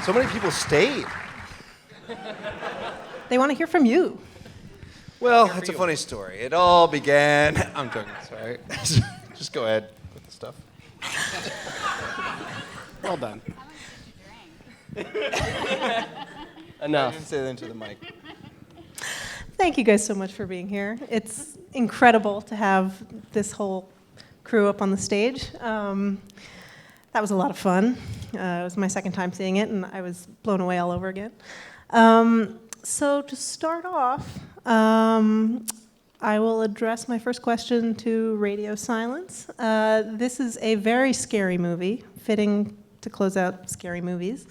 So many people stayed. They want to hear from you. Well, it's a funny story. It all began. I'm joking. Sorry. Just go ahead with the stuff. Well done. I Enough. didn't say that into the mic. Thank you guys so much for being here. It's incredible to have this whole crew up on the stage. That was a lot of fun. It was my second time seeing it, and I was blown away all over again. So to start off, I will address my first question to Radio Silence. This is a very scary movie, fitting to close out scary movies.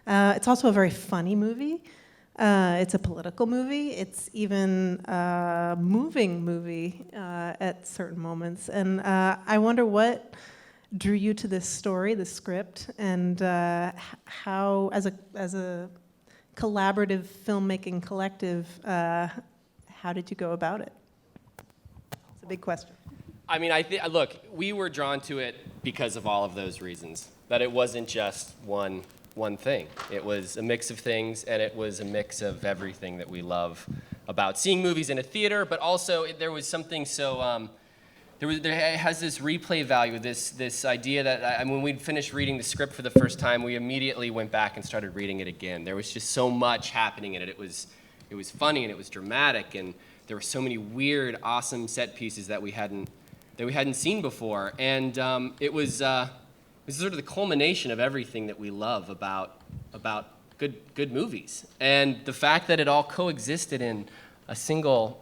It's also a very funny movie. It's a political movie. It's even a moving movie at certain moments. And I wonder what drew you to this story, the script, and how, as a collaborative filmmaking collective, how did you go about it? It's a big question. I mean, look, we were drawn to it because of all of those reasons. That it wasn't just one thing. It was a mix of things, and it was a mix of everything that we love about seeing movies in a theater, but also there was something so, it has this replay value, this idea that when we'd finished reading the script for the first time, we immediately went back and started reading it again. There was just so much happening in it. It was funny and it was dramatic, and there were so many weird, awesome set pieces that we hadn't seen before, and it was sort of the culmination of everything that we love about good movies. And the fact that it all coexisted in a single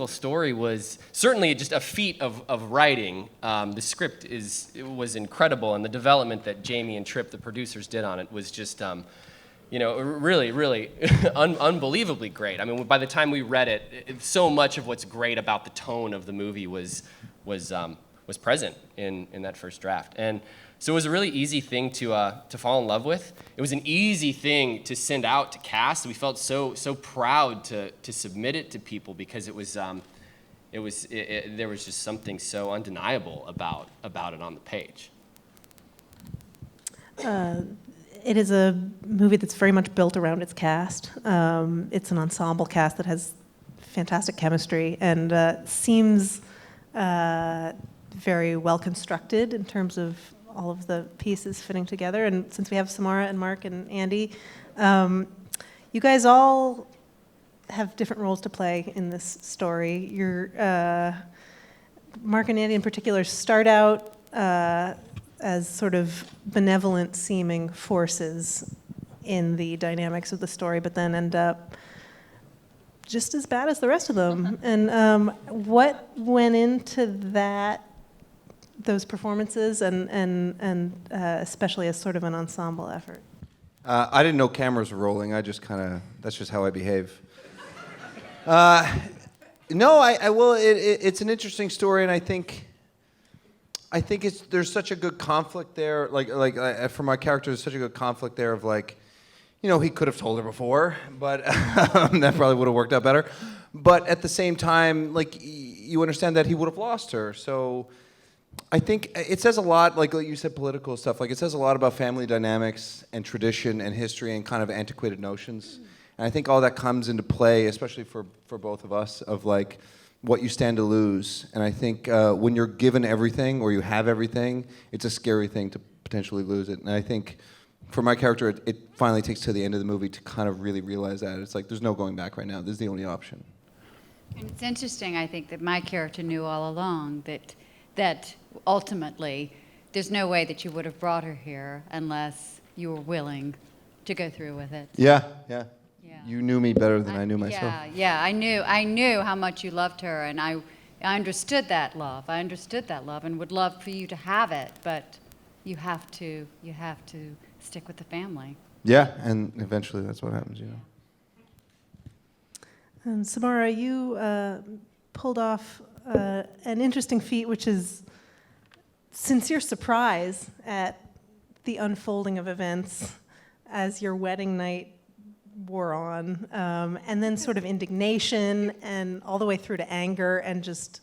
story was certainly just a feat of writing. The script was incredible, and the development that Jamie and Tripp, the producers, did on it was just really, really unbelievably great. I mean, by the time we read it, so much of what's great about the tone of the movie was present in that first draft. And so it was a really easy thing to fall in love with. It was an easy thing to send out to cast. We felt so proud to submit it to people because there was just something so undeniable about it on the page. It is a movie that's very much built around its cast. It's an ensemble cast that has fantastic chemistry and seems very well constructed in terms of all of the pieces fitting together. And since we have Samara and Mark and Andie, you guys all have different roles to play in this story. Mark and Andie in particular start out as sort of benevolent-seeming forces in the dynamics of the story, but then end up just as bad as the rest of them. And what went into those performances, and especially as sort of an ensemble effort? I didn't know cameras were rolling. That's just how I behave. It's an interesting story, and I think there's such a good conflict there. For my character, there's such a good conflict there of he could have told her before, but that probably would have worked out better. But at the same time, you understand that he would have lost her. So I think it says a lot, like you said, political stuff. It says a lot about family dynamics and tradition and history and kind of antiquated notions. And I think all that comes into play, especially for both of us, of what you stand to lose. And I think when you're given everything or you have everything, it's a scary thing to potentially lose it. And I think for my character, it finally takes to the end of the movie to kind of really realize that. It's there's no going back right now. This is the only option. And it's interesting, I think, that my character knew all along that ultimately there's no way that you would have brought her here unless you were willing to go through with it. Yeah. You knew me better than I knew myself. Yeah. I knew how much you loved her, and I understood that love. And would love for you to have it, but you have to stick with the family. Yeah, and eventually that's what happens, And Samara, you pulled off an interesting feat, which is sincere surprise at the unfolding of events as your wedding night wore on, and then sort of indignation and all the way through to anger and just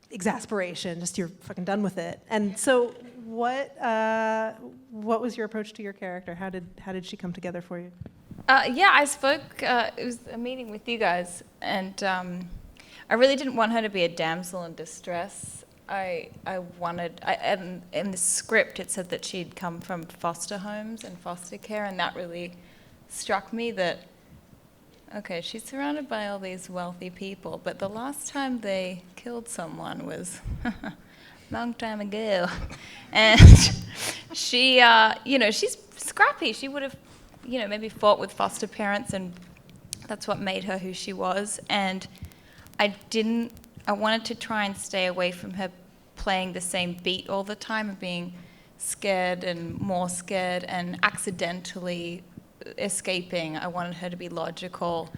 exasperation, just you're fucking done with it. And so what was your approach to your character? How did she come together for you? Yeah, I spoke, it was a meeting with you guys, and I really didn't want her to be a damsel in distress. In the script it said that she'd come from foster homes and foster care, and that really struck me that, okay, she's surrounded by all these wealthy people, but the last time they killed someone was a long time ago. And she, she's scrappy. She would have, maybe fought with foster parents, and that's what made her who she was. And I wanted to try and stay away from her playing the same beat all the time and being scared and more scared and accidentally escaping. I wanted her to be logical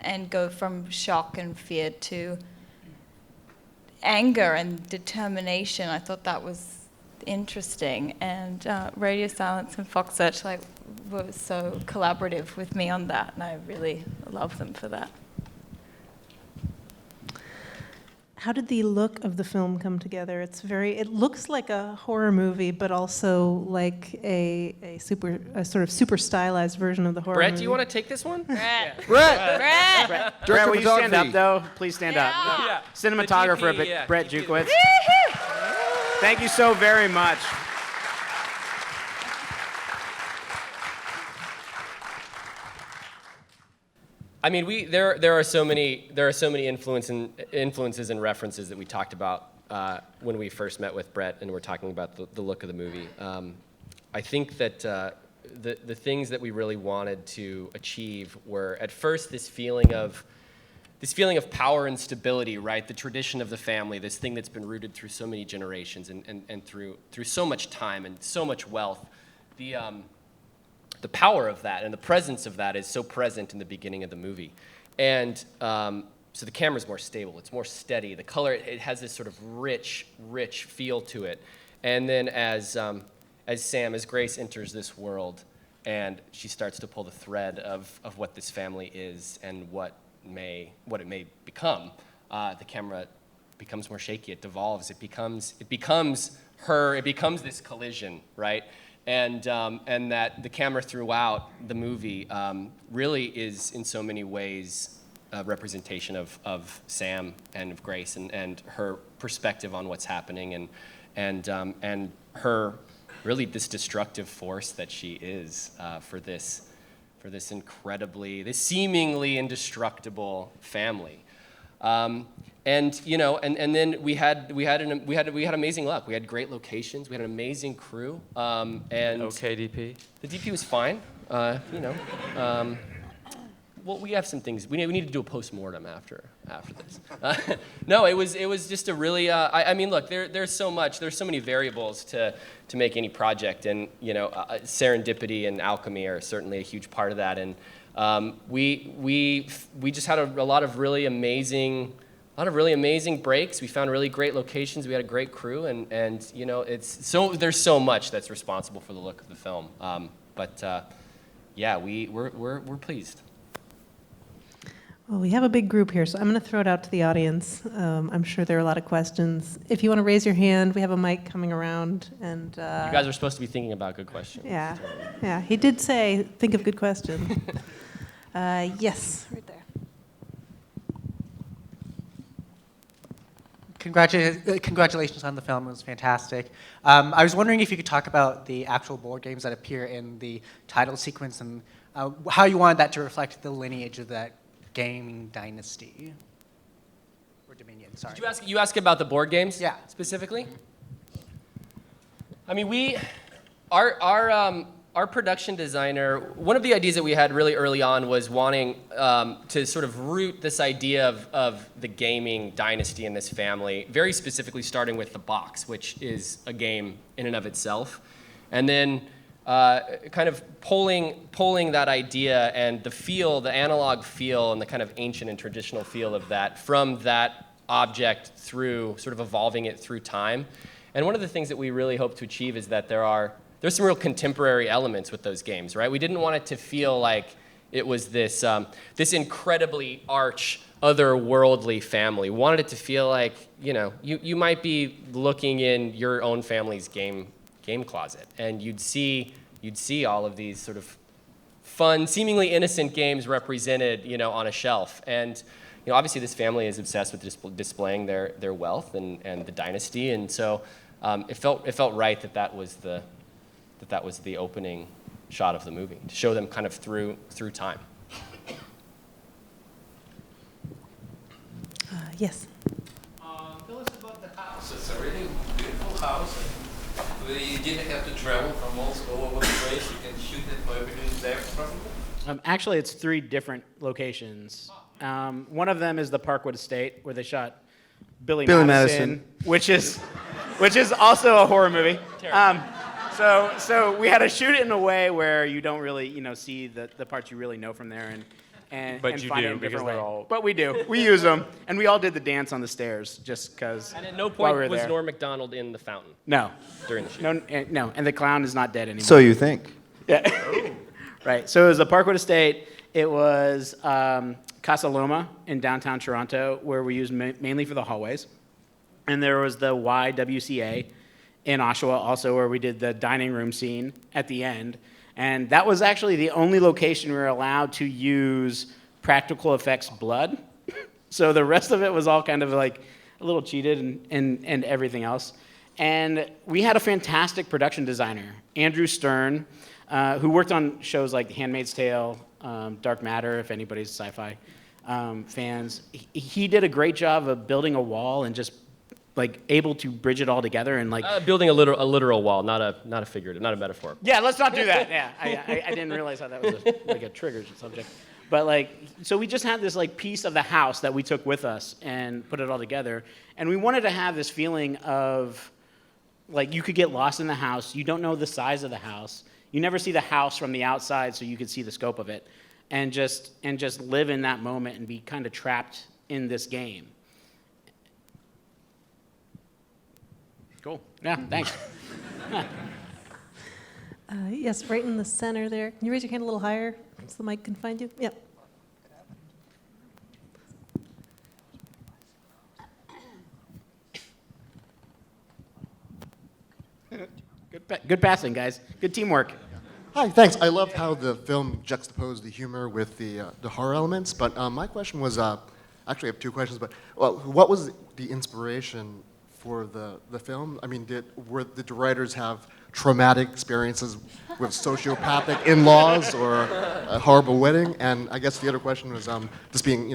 and go from shock and fear to anger and determination. I thought that was interesting. And Radio Silence and Fox Searchlight were so collaborative with me on that, and I really love them for that. How did the look of the film come together? It looks like a horror movie, but also like a sort of super stylized version of the horror movie. Brett, do you want to take this one? Brett, Director will you stand photography. up, though? Please stand up. Yeah. Cinematographer, The DP, Brett DP. Jukowitz. Thank you so very much. I mean, there are so many influences and references that we talked about when we first met with Brett and we're talking about the look of the movie. I think that the things that we really wanted to achieve were at first this feeling of power and stability, right? The tradition of the family, this thing that's been rooted through so many generations and through so much time and so much wealth. The power of that and the presence of that is so present in the beginning of the movie. And so the camera's more stable, it's more steady. The color, it has this sort of rich feel to it. And then as Grace enters this world and she starts to pull the thread of what this family is and what it may become, the camera becomes more shaky, it devolves, it becomes this collision, right? And that the camera throughout the movie really is in so many ways a representation of Sam and of Grace and her perspective on what's happening and her really this destructive force that she is for this seemingly indestructible family. And then we had amazing luck. We had great locations. We had an amazing crew. And okay, DP. The DP was fine. Well, we have some things. We need to do a post-mortem after this. No, it was just a really. I mean, look, there's so much. There's so many variables to make any project, and serendipity and alchemy are certainly a huge part of that. And we just had a lot of really amazing breaks. We found really great locations. We had a great crew, and there's so much that's responsible for the look of the film. Yeah, we're pleased. Well, we have a big group here, so I'm going to throw it out to the audience. I'm sure there are a lot of questions. If you want to raise your hand, we have a mic coming around, and you guys are supposed to be thinking about good questions. Yeah. He did say, think of good questions. Yes, right there. Congratulations on the film. It was fantastic. I was wondering if you could talk about the actual board games that appear in the title sequence and how you wanted that to reflect the lineage of that gaming dynasty. Or dominion, sorry. Did you ask about the board games? Yeah. Specifically? I mean, our production designer, one of the ideas that we had really early on was wanting to sort of root this idea of the gaming dynasty in this family, very specifically starting with the box, which is a game in and of itself. And then kind of pulling that idea and the analog feel and the kind of ancient and traditional feel of that from that object through sort of evolving it through time. And one of the things that we really hope to achieve is that there's some real contemporary elements with those games, right? We didn't want it to feel like it was this incredibly arch, otherworldly family. We wanted it to feel like, you might be looking in your own family's game game closet, and you'd see all of these sort of fun, seemingly innocent games represented, on a shelf. And obviously this family is obsessed with displaying their wealth and the dynasty, and so it felt right that was the opening shot of the movie, to show them kind of through time. Yes. Tell us about the house. It's a really beautiful house. You didn't have to travel from all over the place. You can shoot it wherever it is there, probably. Actually, it's 3 different locations. One of them is the Parkwood Estate, where they shot Billy Madison, which is also a horror movie. So we had to shoot it in a way where you don't really, see the parts you really know from there, and But you find do, it in a because different they're way. all- But we do. We use them, and we all did the dance on the stairs just because. And at no while point we were was there. Norm Macdonald in the fountain No, during the shoot. no, and the clown is not dead anymore. So you think? Yeah. Right. So it was the Parkwood Estate. It was Casa Loma in downtown Toronto, where we used mainly for the hallways. And there was the YWCA in Oshawa, also, where we did the dining room scene at the end. And that was actually the only location we were allowed to use practical effects blood. So the rest of it was all kind of like a little cheated and everything else. And we had a fantastic production designer, Andrew Czerny, who worked on shows like Handmaid's Tale, Dark Matter, if anybody's sci-fi fans. He did a great job of building a wall and just like able to bridge it all together and like Building a literal wall, not a figurative, not a metaphor. yeah, let's not do that. Yeah, I didn't realize how that was like a trigger subject. But like, so we just had this like piece of the house that we took with us and put it all together. And we wanted to have this feeling of like you could get lost in the house. You don't know the size of the house. You never see the house from the outside, so you could see the scope of it, and just live in that moment and be kind of trapped in this game. Cool. Yeah. Thanks. Yes, right in the center there. Can you raise your hand a little higher so the mic can find you? Yep. Good passing, guys. Good teamwork. Hi, thanks. I loved how the film juxtaposed the humor with the horror elements. But my question was, actually I have 2 questions. But what was the inspiration for the film? I mean, did the writers have traumatic experiences with sociopathic in-laws or a horrible wedding? And I guess the other question was, this being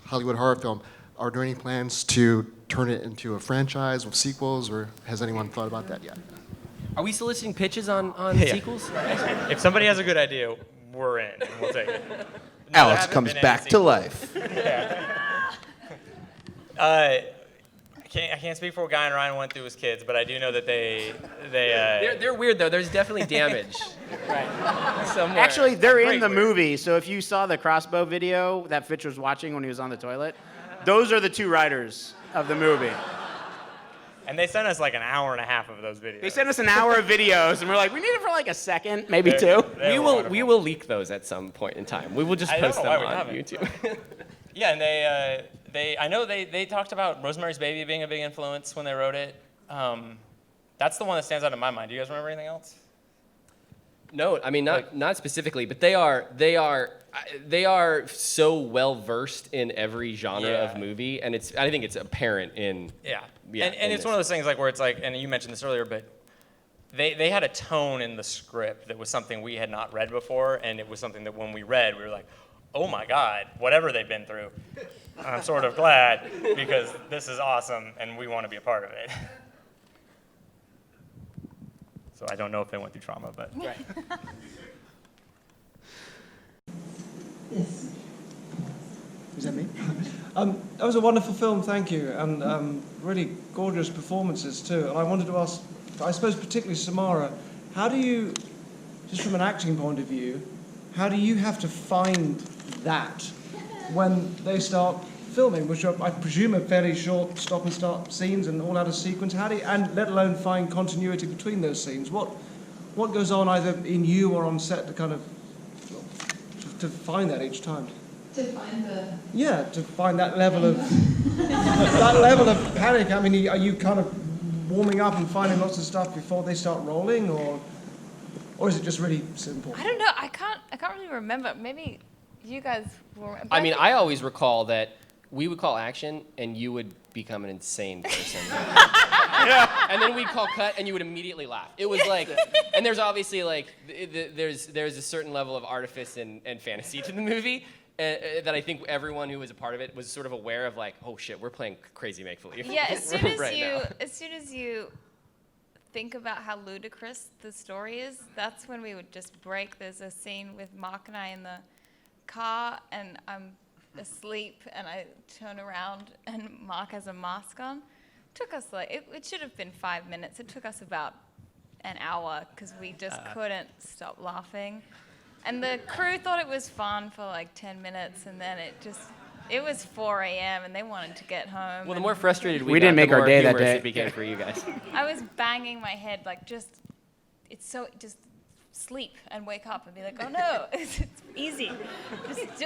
Hollywood horror film, are there any plans to turn it into a franchise with sequels, or has anyone thought about that yet? Are we soliciting pitches on sequels? If somebody has a good idea, we're in. And we'll take it. No, there Alex haven't comes been any back to sequels. life. I can't speak for what Guy and Ryan went through as kids, but I do know that They're weird though. There's definitely damage. Right. Somewhere. Actually, they're in Great the weird. movie. So if you saw the crossbow video that Fitch was watching when he was on the toilet, those are the 2 writers of the movie. and they sent us like an hour and a half of those videos. They sent us an hour of videos, and we're like, we need it for like a second, maybe 2. They were wonderful. We will leak those at some point in time. We will just I don't post know them why we on haven't. YouTube. Yeah, and I know they talked about Rosemary's Baby being a big influence when they wrote it. That's the one that stands out in my mind. Do you guys remember anything else? No, I mean not specifically, but they are so well versed in every genre Yeah. of movie, and I think it's apparent in Yeah. Yeah, and in it's this. one of those things like where it's like, and you mentioned this earlier, but they had a tone in the script that was something we had not read before, and it was something that when we read, we were like, oh my God, whatever they've been through. I'm sort of glad because this is awesome and we want to be a part of it. So I don't know if they went through trauma, but. Right. Yes. Is that me? That was a wonderful film, thank you, and really gorgeous performances too. And I wanted to ask, I suppose particularly Samara, how do you, just from an acting point of view, how do you have to find that when they start filming, which are, I presume, are fairly short stop and start scenes and all out of sequence? How do you, and let alone find continuity between those scenes? What goes on either in you or on set to kind of to find that each time? To find the... Yeah, to find that level of that level of panic. I mean, are you kind of warming up and finding lots of stuff before they start rolling, or is it just really simple? I don't know. I can't really remember. Maybe you guys will. I mean, I always recall that we would call action, and you would become an insane person. And then we'd call cut, and you would immediately laugh. It was like, and there's obviously like, there's a certain level of artifice and fantasy to the movie that I think everyone who was a part of it was sort of aware of, like, oh shit, we're playing crazy make-believe. Yeah, as soon as right soon as you think about how ludicrous the story is, that's when we would just break. There's a scene with Mark and I in the car, and I'm asleep, and I turn around, and Mark has a mask on. Took us like, it should have been 5 minutes. It took us about an hour because we just couldn't stop laughing. And the crew thought it was fun for like 10 minutes, and then it was 4 a.m. and they wanted to get home. Well, the more frustrated we didn't got, make the our more day that humorous day. it became for you guys. I was banging my head like just sleep and wake up and be like, oh no, it's easy.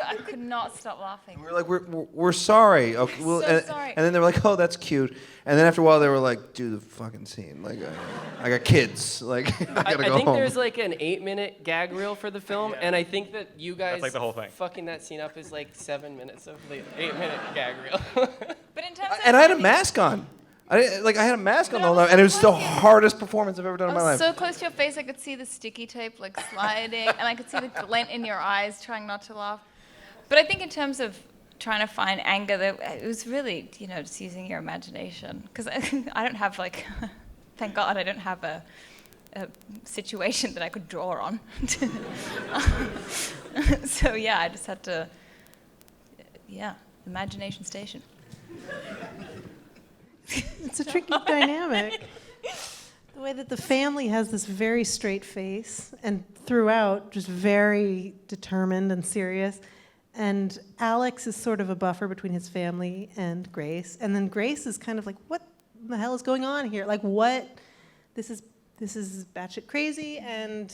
I could not stop laughing. We're like, we're sorry. Okay, well, So sorry. And then they were like, oh, that's cute. And then after a while, they were like, do the fucking scene. Like, I got kids. Like, I gotta go think home. there's like an 8-minute gag reel for the film, and I think that you guys That's like the whole thing. fucking that scene up is like 7 minutes of the 8-minute gag reel. But in terms of And I had a mask on. I had a mask on the whole time, and it was the hardest performance I've ever done in my I was life. so close to your face, I could see the sticky tape like sliding, and I could see the glint in your eyes, trying not to laugh. But I think in terms of trying to find anger, it was really, just using your imagination. Because I don't have thank God I don't have a situation that I could draw on. So yeah, I just had to, imagination station. It's a tricky dynamic. The way that the family has this very straight face and throughout just very determined and serious. And Alex is sort of a buffer between his family and Grace. And then Grace is kind of like, what the hell is going on here? Like, what? This is batshit crazy and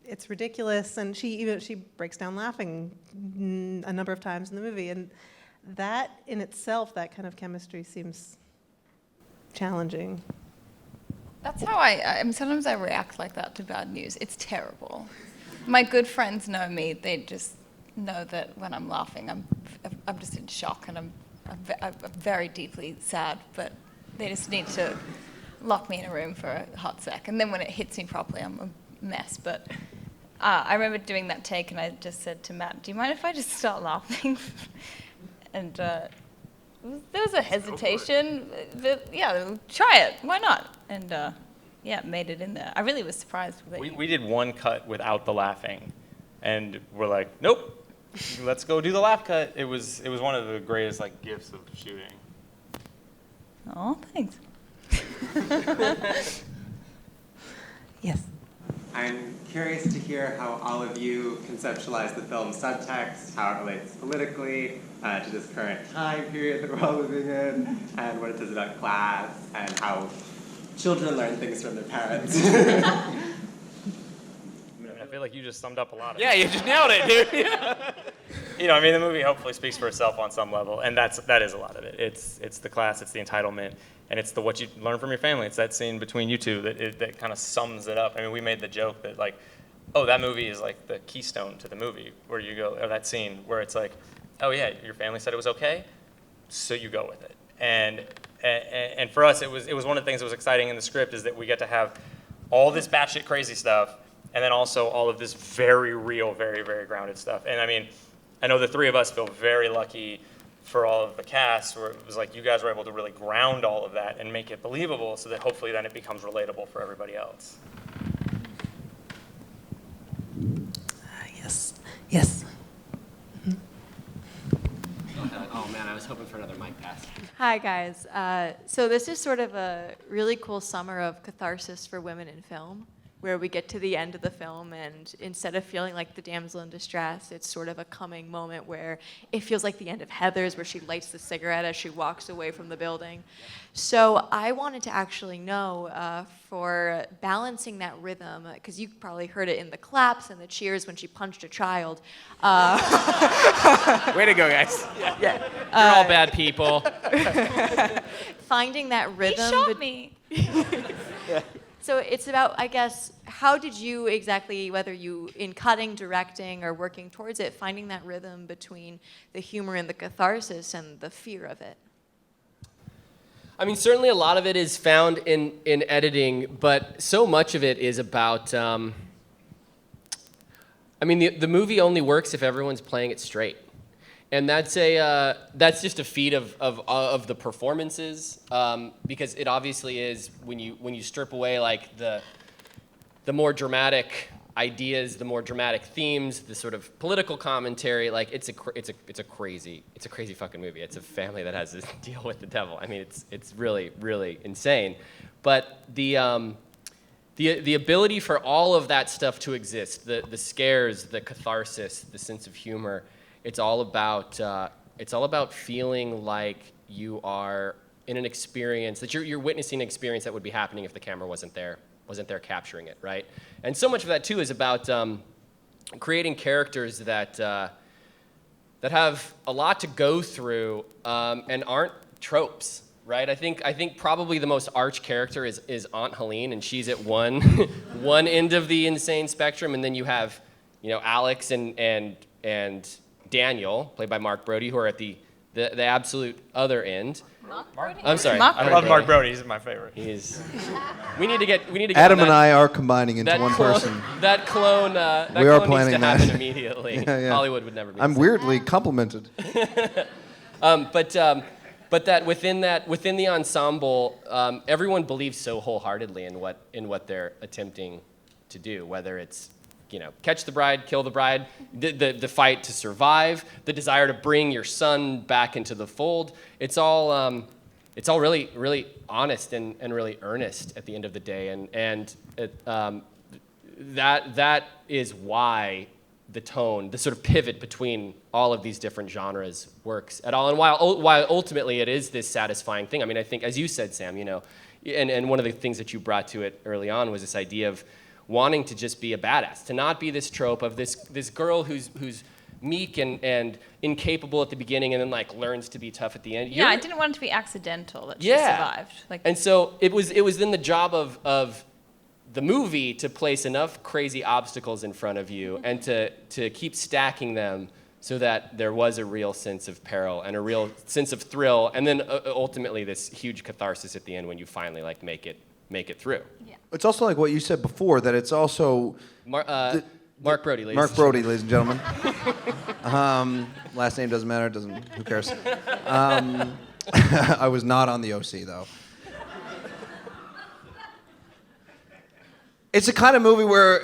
it's ridiculous. And she breaks down laughing a number of times in the movie. And that in itself, that kind of chemistry seems challenging. That's how I mean, sometimes I react like that to bad news. It's terrible. My good friends know me. They just know that when I'm laughing, I'm just in shock and I'm very deeply sad, but they just need to lock me in a room for a hot sec. And then when it hits me properly, I'm a mess. But I remember doing that take, and I just said to Matt, do you mind if I just start laughing? And there was a hesitation, but yeah, try it. Why not? And made it in there. I really was surprised with it. We did one cut without the laughing, and we're like, nope, let's go do the laugh cut. It was one of the greatest gifts of shooting. Oh, thanks. Yes. I'm curious to hear how all of you conceptualize the film's subtext, how it relates politically to this current time period that we're all living in, and what it says about class, and how children learn things from their parents. I feel like you just summed up a lot of it. Yeah, you just nailed it, dude. The movie hopefully speaks for itself on some level, and that is a lot of it. It's the class, it's the entitlement, and it's the what you learn from your family. It's that scene between you two that kind of sums it up. I mean, we made the joke that that movie is like the keystone to the movie, where you go, or that scene where it's like, oh yeah, your family said it was okay, so you go with it. And for us, it was one of the things that was exciting in the script is that we get to have all this batshit crazy stuff, and then also all of this very real, very, very grounded stuff. And I mean, I know the three of us feel very lucky for all of the cast, where it was like you guys were able to really ground all of that and make it believable, so that hopefully then it becomes relatable for everybody else. Yes. Oh man, I was hoping for another mic pass. Hi, guys. So this is sort of a really cool summer of catharsis for women in film, where we get to the end of the film, and instead of feeling like the damsel in distress, it's sort of a coming moment where it feels like the end of Heathers, where she lights the cigarette as she walks away from the building. So I wanted to actually know, for balancing that rhythm, because you probably heard it in the claps and the cheers when she punched a child. Way to go, guys. You're all bad people. Finding that rhythm. He shot me. So it's about, I guess, how did you exactly, whether you in cutting, directing, or working towards it, finding that rhythm between the humor and the catharsis and the fear of it? I mean, certainly a lot of it is found in editing, but so much of it is about, I mean, the movie only works if everyone's playing it straight. And that's just a feat of the performances, because it obviously is when you strip away like the more dramatic ideas, the more dramatic themes, the sort of political commentary. Like it's a crazy fucking movie. It's a family that has to deal with the devil. I mean, it's really really insane, but the ability for all of that stuff to exist, the scares, the catharsis, the sense of humor. It's all about feeling like you are in an experience, that you're witnessing an experience that would be happening if the camera wasn't there capturing it, right? And so much of that too is about creating characters that have a lot to go through and aren't tropes, right? I think probably the most arch character is Aunt Helene, and she's at one end of the insane spectrum, and then you have, Alex and Daniel, played by Mark Brody, who are at the absolute other end. I'm sorry. I love Mark Brody. He's my favorite. We need to get. Adam and I are combining into one clone, person. That clone. That We are clone planning needs to happen that. immediately. Yeah. Hollywood would never be. I'm weirdly complimented. But that within the ensemble, everyone believes so wholeheartedly in what they're attempting to do, whether it's catch the bride, kill the bride, the fight to survive, the desire to bring your son back into the fold. It's all really really honest and really earnest at the end of the day, and that is why the tone, the sort of pivot between all of these different genres works at all. And while ultimately it is this satisfying thing. I mean, I think, as you said, Sam, and one of the things that you brought to it early on was this idea of wanting to just be a badass, to not be this trope of this girl who's meek and incapable at the beginning and then like learns to be tough at the end. Yeah, I didn't want it to be accidental that she survived. And so it was then the job of the movie to place enough crazy obstacles in front of you and to keep stacking them so that there was a real sense of peril and a real sense of thrill, and then ultimately this huge catharsis at the end when you finally like make it through. Yeah. It's also like what you said before, that it's also Mark Brody, ladies. Mark Brody, ladies and gentlemen. Last name doesn't matter. Who cares? I was not on the OC though. It's a kind of movie where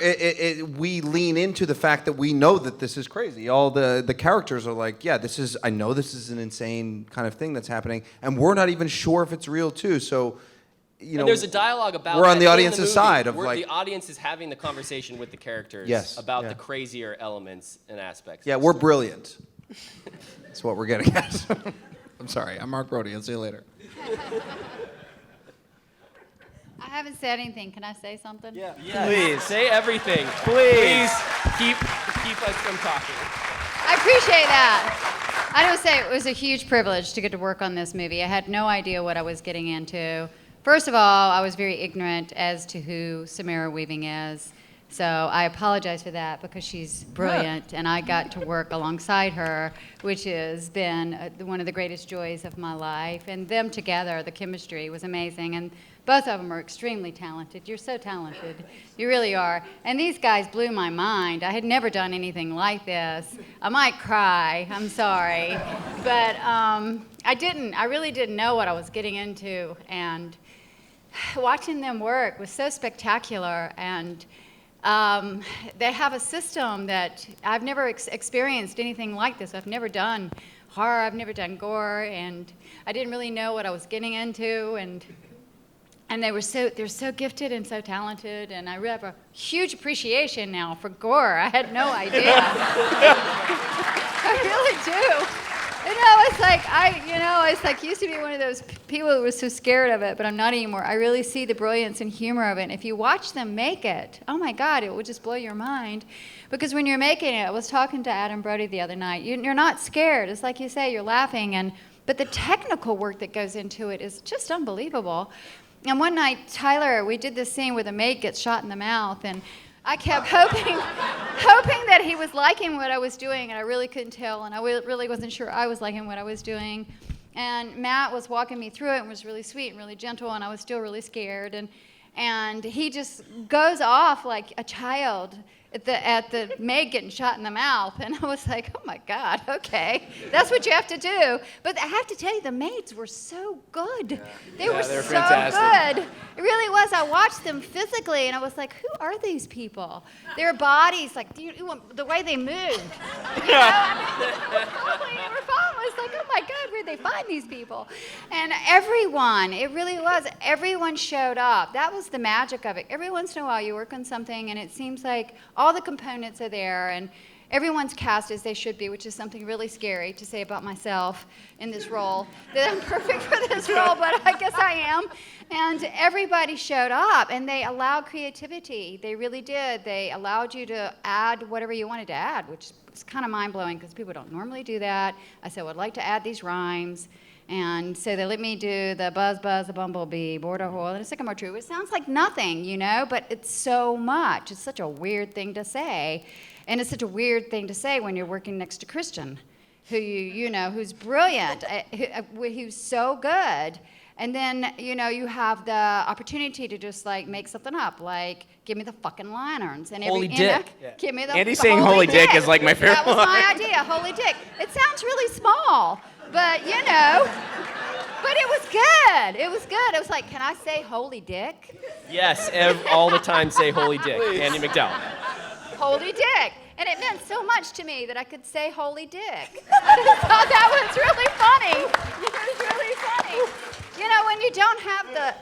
we lean into the fact that we know that this is crazy. All the characters are like, yeah, I know this is an insane kind of thing that's happening, and we're not even sure if it's real too. So, and there's a dialogue about we're on that the in audience's movie, side of where like the audience is having the conversation with the characters about the crazier elements and aspects. Yeah, we're brilliant. That's what we're getting at. I'm sorry. I'm Mark Brody. I'll see you later. I haven't said anything. Can I say something? Yeah. Please. Say everything. Please. Keep us from talking. I appreciate that. I would say it was a huge privilege to get to work on this movie. I had no idea what I was getting into. First of all, I was very ignorant as to who Samara Weaving is. So I apologize for that because she's brilliant, and I got to work alongside her, which has been one of the greatest joys of my life. And them together, the chemistry was amazing. And both of them are extremely talented. You're so talented. You really are. And these guys blew my mind. I had never done anything like this. I might cry. I'm sorry. But I really didn't know what I was getting into. And watching them work was so spectacular. And they have a system that I've never experienced anything like this. I've never done horror. I've never done gore. And I didn't really know what I was getting into. And they're so gifted and so talented, and I really have a huge appreciation now for gore. I had no idea. I really do. It's like used to be one of those people who was so scared of it, but I'm not anymore. I really see the brilliance and humor of it. And if you watch them make it, oh my God, it will just blow your mind. Because when you're making it, I was talking to Adam Brody the other night. You're not scared. It's like you say, you're laughing, but the technical work that goes into it is just unbelievable. And one night, Tyler, we did this scene where the maid gets shot in the mouth, and I kept hoping that he was liking what I was doing, and I really couldn't tell, and I really wasn't sure I was liking what I was doing. And Matt was walking me through it and was really sweet and really gentle, and I was still really scared. And he just goes off like a child at the maid getting shot in the mouth. And I was like, oh my God, okay, that's what you have to do. But I have to tell you, the maids were so good. They were so fantastic. good. It really was. I watched them physically, and I was like, who are these people? Their bodies, like the way they moved. You know, I was like, oh my God, where'd they find these people? And everyone, it really was, everyone showed up. That was the magic of it. Every once in a while you work on something and it seems like all the components are there and everyone's cast as they should be, which is something really scary to say about myself in this role, that I'm perfect for this role, but I guess I am. And everybody showed up, and they allowed creativity. They really did. They allowed you to add whatever you wanted to add, which is kind of mind-blowing because people don't normally do that. I said, well, I'd like to add these rhymes. And so they let me do the buzz, buzz, a bumblebee, border hole, and a sycamore tree. It sounds like nothing, you know, but it's so much. It's such a weird thing to say. And it's such a weird thing to say when you're working next to Christian, who you know, who's brilliant, who's so good. And then, you know, you have the opportunity to just like make something up, like give me the fucking lanterns and Holy dick. Give me the Andy saying holy dick is like my favorite That was my line. idea, holy dick. It sounds really small, but you know, but it was good. It was good. It was like, can I say holy dick? Yes, all the time say holy dick. Andie MacDowell. Holy dick. And it meant so much to me that I could say holy dick. I just thought that was really funny. It was really funny. You know,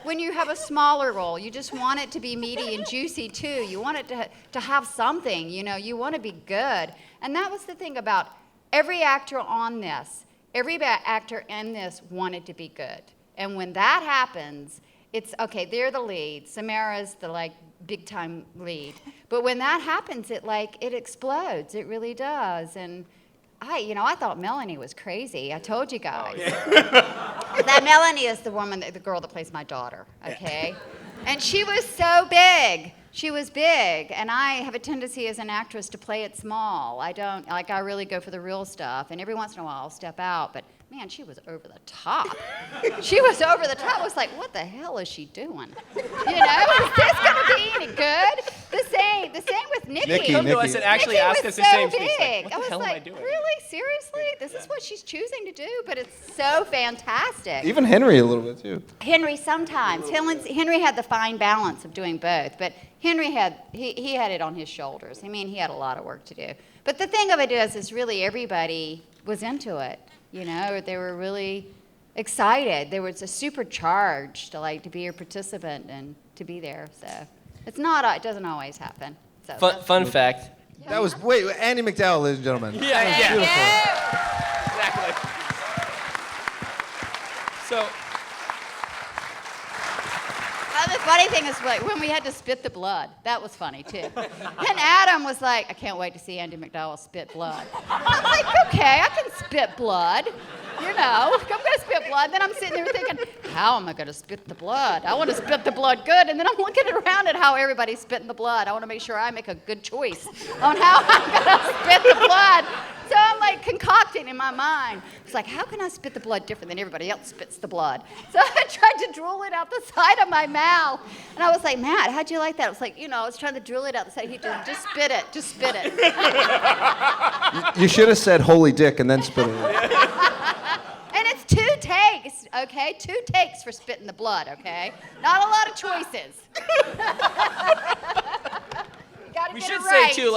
when you have a smaller role, you just want it to be meaty and juicy too. You want it to have something, you know, you want to be good. And that was the thing about every actor on this, every actor in this wanted to be good. And when that happens, it's, okay, they're the lead. Samara's the, like, big-time lead. But when that happens, it explodes. It really does. And I thought Melanie was crazy. I told you guys. That Melanie is the girl that plays my daughter, okay? And she was so big. She was big, and I have a tendency as an actress to play it small. I really go for the real stuff, and every once in a while I'll step out, but man, she was over the top. She was over the top. I was like, what the hell is she doing? You know, is this going to be any good? The same with Nikki. Come to us and actually Nikki ask was us the so same thing. big. What the hell am I doing? Really? Seriously? This is what she's choosing to do? But it's so fantastic. Even Henry a little bit too. Henry sometimes. Henry had the fine balance of doing both, but Henry had it on his shoulders. I mean, he had a lot of work to do. But the thing of it is really everybody was into it. You know, they were really excited. There was a supercharge to be a participant and to be there. So it doesn't always happen. So Fun fact. That was Andie MacDowell, ladies and gentlemen. Yeah. Beautiful. Exactly. So. The funny thing is, when we had to spit the blood, that was funny too. And Adam was like, I can't wait to see Andie MacDowell spit blood. I'm like, okay, I can spit blood. You know, I'm going to spit blood. Then I'm sitting there thinking, how am I going to spit the blood? I want to spit the blood good. And then I'm looking around at how everybody's spitting the blood. I want to make sure I make a good choice on how I'm going to spit the blood. So I'm like concocting in my mind. It's like, how can I spit the blood different than everybody else spits the blood? So I tried to drool it out the side of my mouth. And I was like, Matt, how'd you like that? I was like, I was trying to drool it out the side. He just spit it. Just spit it. You should have said holy dick and then spit it. And it's 2 takes, okay? 2 takes for spitting the blood, okay? Not a lot of choices. We should say too,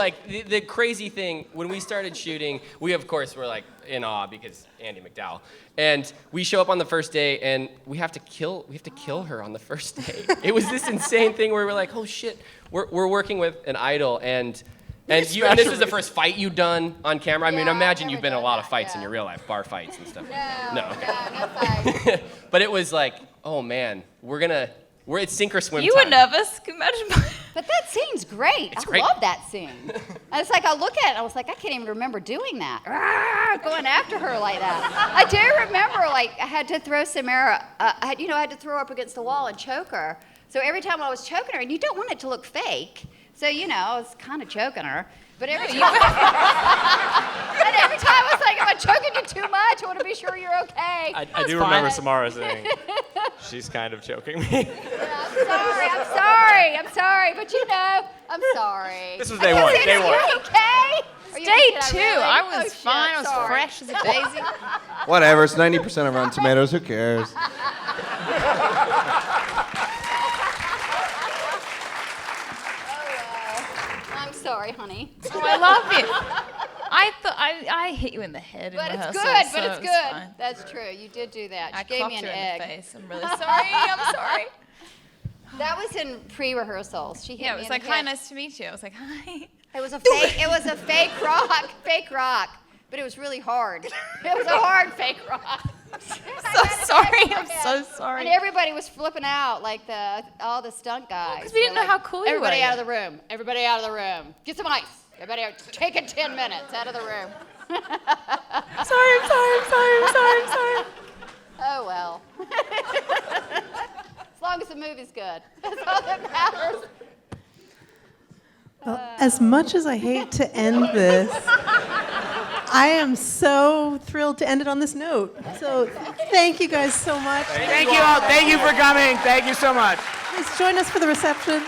the crazy thing when we started shooting, we of course were like in awe because Andie MacDowell, and we show up on the first day and we have to kill her on the first day. It was this insane thing where we're like, oh shit, we're working with an idol and this is the first fight you've done on camera. I mean, imagine you've been in a lot of fights in your real life, bar fights and stuff. No fights. But it was like, oh man, it's sink or swim You time. were nervous. Imagine But that scene's great. It's I great. love that scene. And it's like I look at it, I was like, I can't even remember doing that. Going after her like that. I do remember, like, I had to throw Samara. I had to throw her up against the wall and choke her. So every time I was choking her, and you don't want it to look fake. So I was kind of choking her. But every time, and every time I was like, am I choking you too much? I want to be sure you're okay. I do remember Samara saying, she's kind of choking me. Yeah, I'm sorry, but I'm sorry. This was day one, day one. Are you okay? Or you Day thinking two, really? I Oh, was shit, fine. I was sorry. fresh as a daisy. Whatever, it's 90% of Rotten Tomatoes, who cares? I'm sorry, honey. Oh, I love it. I thought I hit you in the head But in it's rehearsal. good, so but it's it was good. fine. That's true. You did do that. I She gave me clocked an her egg. in the face. I'm really sorry. I'm sorry. That was in pre-rehearsals. She hit Yeah, it me was in like, the hi, head. nice to meet you. I was like, hi. It was a fake rock, but it was really hard. It was a hard fake rock. So sorry. I'm so sorry. And everybody was flipping out, like all the stunt guys. 'cause we didn't know Like, how cool you were Everybody out yet. of the room. Everybody out of the room. Get some ice. Everybody out. Take it 10 minutes out of the room. I'm sorry. Oh, well. As long as the movie's good. That's all that matters. Well, as much as I hate to end this, I am so thrilled to end it on this note. So thank you guys so much. Thank you all. Thank you for coming. Thank you so much. Please join us for the reception.